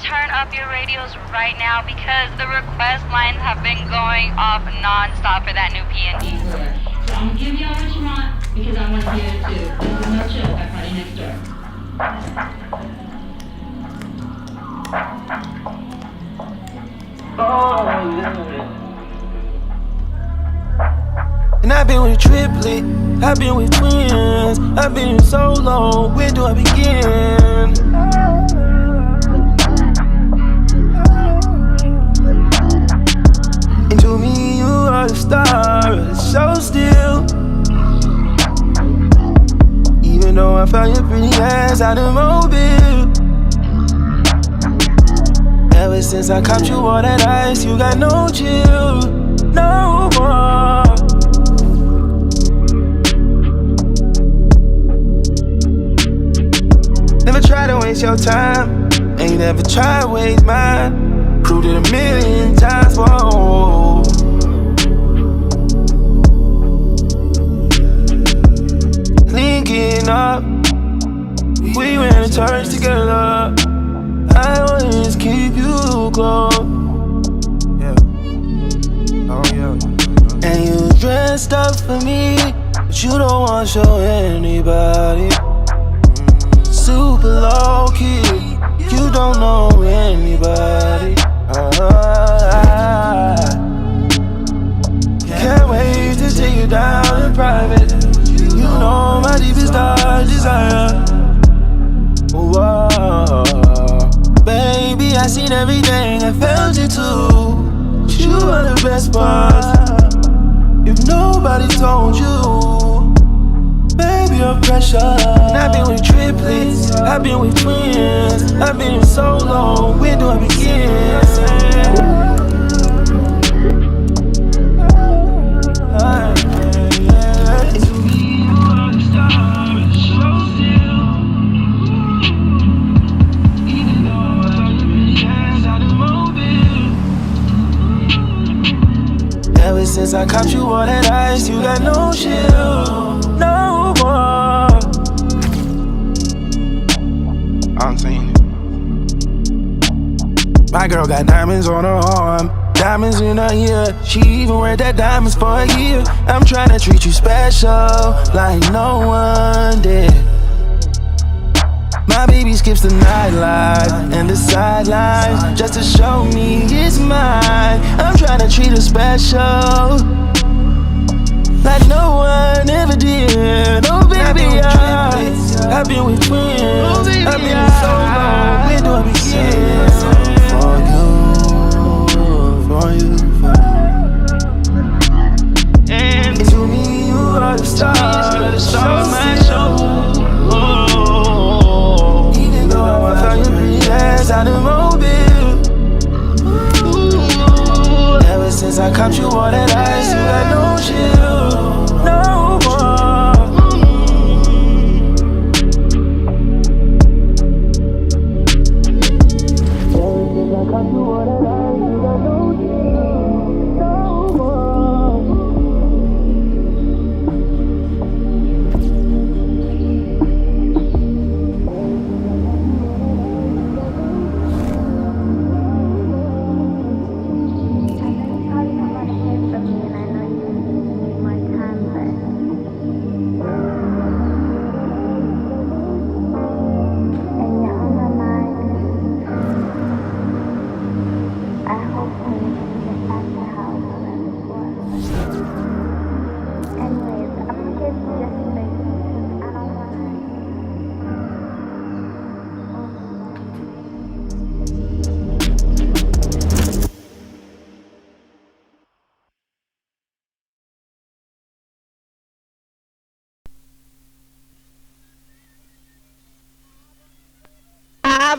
turn up your radios right now because the request lines have been going off non-stop for that new PNG. So I'm gonna give y'all what you want because I want to hear it too. This is No Chill by Party Next Door. And I've been with triplet, I've been with twins, I've been solo, where do I begin? And to me, you are the star of the show still. Even though I found your pretty ass out of Mobile. Ever since I caught you all that ice, you got no chill, no more. Never try to waste your time, ain't never try to waste mine. Proved it a million times, whoa. Linking up, we ran the church together. I always keep you close. Yeah. Oh yeah. And you dressed up for me, but you don't wanna show anybody. Super low key, you don't know anybody. Can't wait to take you down in private. You know my deepest dark desire. Whoa. Baby, I seen everything, I felt it too. You are the best part. If nobody told you, baby, you're precious. And I've been with triplets, I've been with twins, I've been solo, where do I begin? Ever since I caught you all that ice, you got no chill, no more. I'm saying it. My girl got diamonds on her arm, diamonds in her ear. She even wear that diamonds for a year. I'm tryna treat you special, like no one did. My baby skips the nightlife and the sidelines just to show me it's mine. I'm tryna treat her special, like no one ever did. Oh baby, I've been with twins, I've been so long. Where do I begin? For you. And to me, you are the star of the show, my show. Even though I found your pretty ass out of Mobile. Ever since I caught you all that ice, you got no chill, no more. Ever since I caught you all that ice, you got no chill, no more.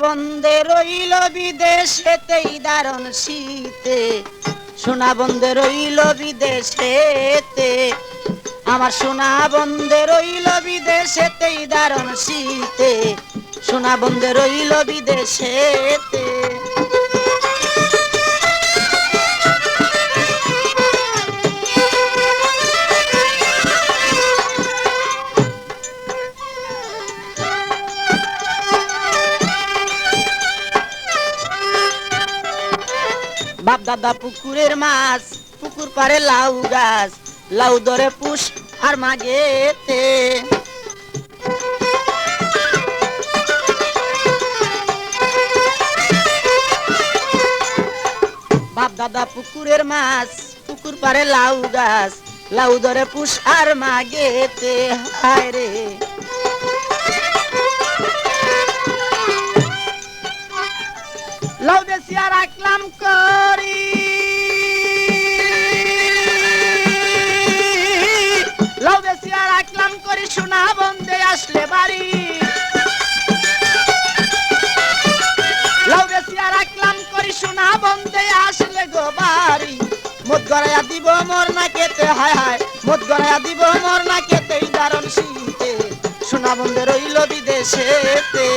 বন্ধে রইল বিদেশেতেই দারুণ শীতে, সোনা বন্ধে রইল বিদেশেতে, আমার সোনা বন্ধে রইল বিদেশেতেই দারুণ শীতে, সোনা বন্ধে রইল বিদেশেতে। বাপ দাদা পুকুরের মাছ, পুকুর পারে লাউ গাছ, লাউ ধরে পুষ আর মাগেতে। বাপ দাদা পুকুরের মাছ, পুকুর পারে লাউ গাছ, লাউ ধরে পুষ আর মাগেতে। হায় রে লাউ বেশিয়া রাখলাম করি, লাউ বেশিয়া রাখলাম করি, সোনা বন্ধে আসলে বাড়ি। লাউ বেশিয়া রাখলাম করি, সোনা বন্ধে আসলে গো বাড়ি। মদ গড়াইয়া দিব মোর না কেতে, হায় হায় মদ গড়াইয়া দিব মোর না কেতে। এই দারুণ শীতে সোনা বন্ধে রইল বিদেশেতে।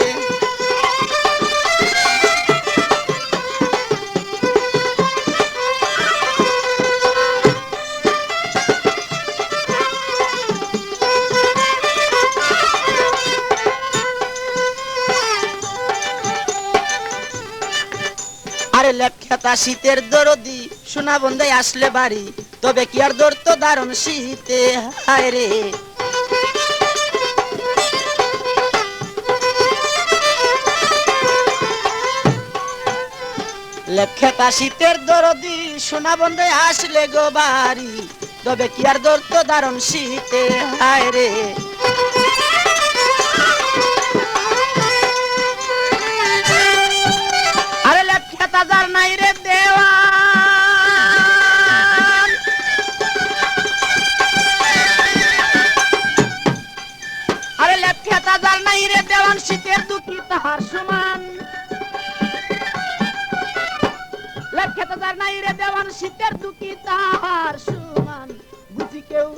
আরে লেপখেতা শীতের দরদি, সোনা বন্ধে আসলে বাড়ি। তবে কি আর ধরতো দারুণ শীতে, হায় রে লেপখেতা শীতের দরদি, সোনা বন্ধে আসলে গো বাড়ি। তবে কি আর ধরতো দারুণ শীতে, হায় রে আরে লেপখেতা যার নাই রে দেওয়ান, আরে লেপখেতা যার নাই রে দেওয়ান, শীতের দুঃখী তাহার সমান। লেপখেতা যার নাই রে দেওয়ান, শীতের দুঃখী তাহার সমান। বুঝি কেউ,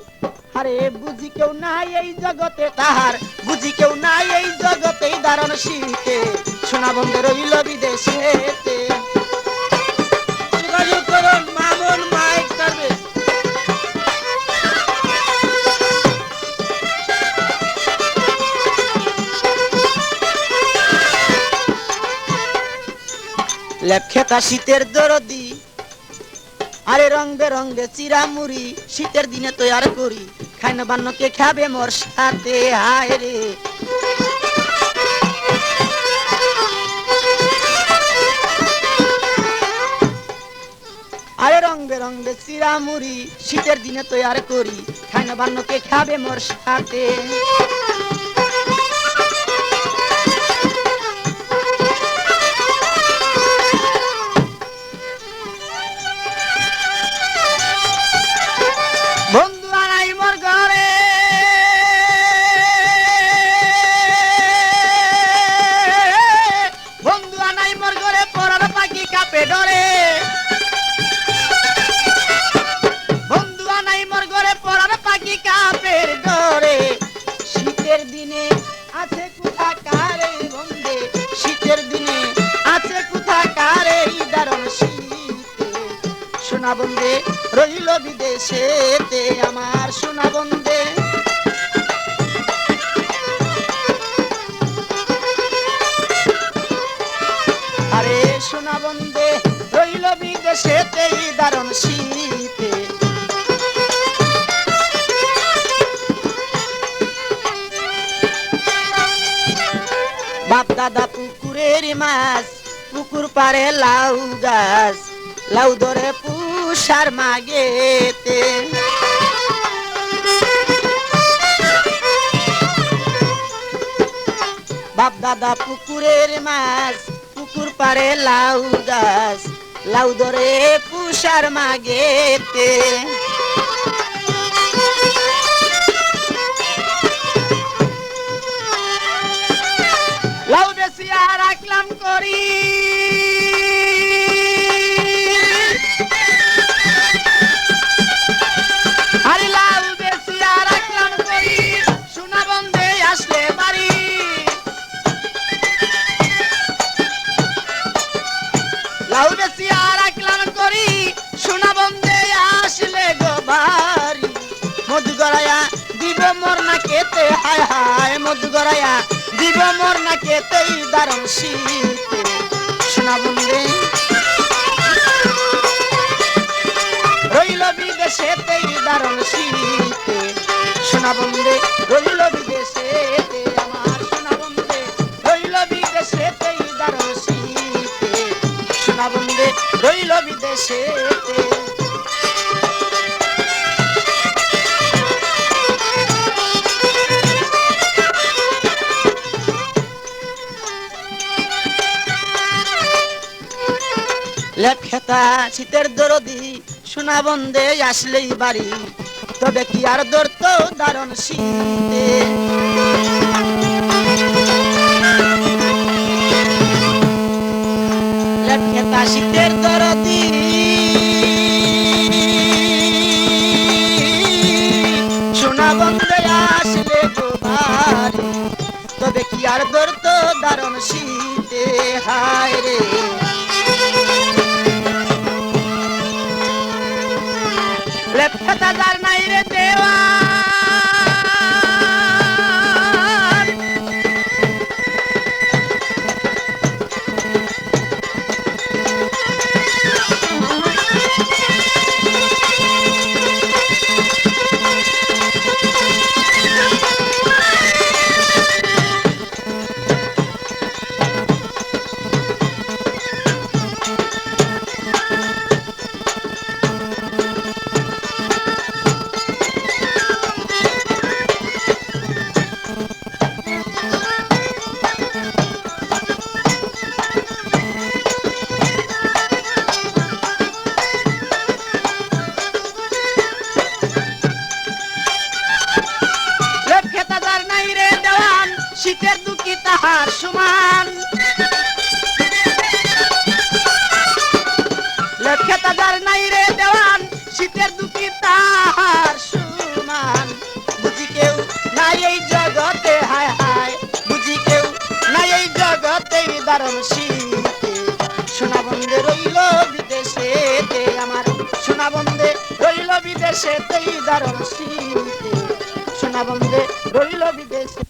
আরে বুঝি কেউ নাই এই জগতে তাহার, বুঝি কেউ নাই এই জগতে দারুণ শীতে সোনা বন্ধে রইল বিদেশেতে। যোগাযোগ করুন মামুন মাইক সার্ভিস। লেপখেতা শীতের দরদি, আরে রং বেরঙ্গে চিরা মুড়ি, শীতের দিনে তৈয়ার করি, খাইন বান্নকে খাবে মোর সাথে, হায় রে আরে রং বেরঙ্গে চিরা মুড়ি, শীতের দিনে তৈয়ার করি, খাইন বান্নকে খাবে মোর সাথে। বন্ধু আনাই মোর ঘরে, বন্ধু আনাই মোর ঘরে, পরার পাখি কাপে ডরে। বন্ধু আনাই মোর ঘরে, পরার পাখি কাপের ডরে। শীতের দিনে আছে কোথা কারে বন্ধে, শীতের দিনে আছে কোথা কারে দারুণ শীতে সোনা বন্ধে রইল বিদেশেতে, আমার সোনা বন্ধে। আরে সোনা বন্ধে রইল বিদেশেতে দারুণ শীতে। বাপ দাদা পুকুরের মাছ, পুকুর পারে লাউ গাছ, লাউ ধরে পুষার মাগেতে। বাপ দাদা পুকুরের মাছ, পুকুর পারে লাউ গাছ, লাউ ধরে পুষার মাগেতে। লাউ বেশিয়া রাখলাম করি, আরে লাউ বেশিয়া রাখলাম করি, সোনা বন্ধে আসলে বাড়ি। লাউ বেশিয়া রাখলাম করি, সোনা বন্ধে আসলে গো বাড়ি। মধু গড়াইয়া দিব মোর না কেতে, হায় হায় মধু গড়াইয়া দিব মোর না কেতে দারুণ শীতে সোনা বন্ধে। বিদেশেতেই দারুণ শীতে সোনা বন্ধে রইল বিদেশেতে আমার সোনা বন্ধে রইল বিদেশেতেই দারুণ শীতে সোনা বন্ধে রইল বিদেশেতে লেপ খেতা শীতের দরদি সোনা বন্ধে আসলেই বাড়ি তবে কি আর ধরত দারুণ শীতে লেপ খেতা শীতের দরদি সোনা বন্ধে আসলে গো বাড়ি তবে কি আর ধরত দারুণ শীতে হায় রে লেপটা যার নাই রে দেওয়ান শীতের দুঃখী তাহার সমান লেখা যার নাই রে দেওয়ান শীতের দুঃখী তাহার সমান বুঝি কেউ নাই এই জগতে হায় হায় বুঝি কেউ নাই এই জগতে দারুণ শীতে সোনা বন্ধে রইল বিদেশেতে আমার সোনা বন্ধে রইল বিদেশেতেই দারুণ শীতে সোনা বন্ধে রইল বিদেশে